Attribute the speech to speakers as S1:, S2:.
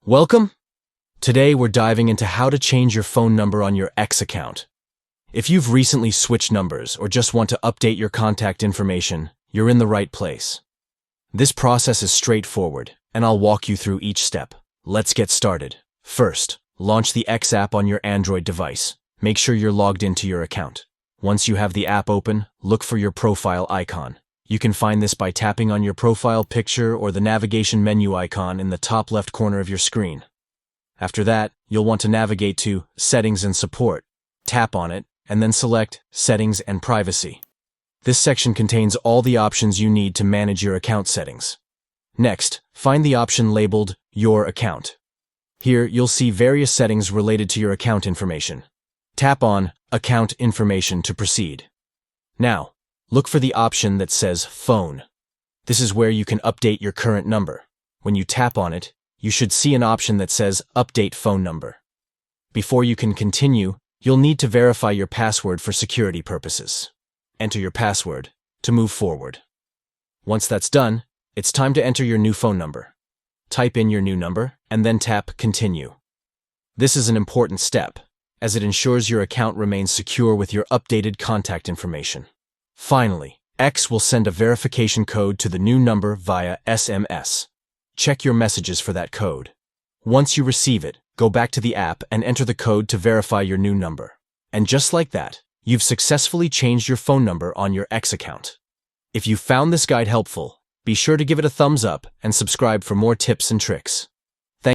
S1: Welcome! Today we're diving into how to change your phone number on your X account. If you've recently switched numbers or just want to update your contact information, you're in the right place. This process is straightforward, and I'll walk you through each step. Let's get started. First, launch the X app on your Android device. Make sure you're logged into your account. Once you have the app open, look for your profile icon. You can find this by tapping on your profile picture or the navigation menu icon in the top left corner of your screen. After that, you'll want to navigate to Settings and Support. Tap on it, and then select Settings and Privacy. This section contains all the options you need to manage your account settings. Next, find the option labeled Your Account. Here, you'll see various settings related to your account information. Tap on Account Information to proceed. Now, look for the option that says Phone. This is where you can update your current number. When you tap on it, you should see an option that says Update Phone Number. Before you can continue, you'll need to verify your password for security purposes. Enter your password to move forward. Once that's done, it's time to enter your new phone number. Type in your new number and then tap Continue. This is an important step, as it ensures your account remains secure with your updated contact information. Finally, X will send a verification code to the new number via SMS. Check your messages for that code. Once you receive it, go back to the app and enter the code to verify your new number. And just like that, you've successfully changed your phone number on your X account. If you found this guide helpful, be sure to give it a thumbs up and subscribe for more tips and tricks.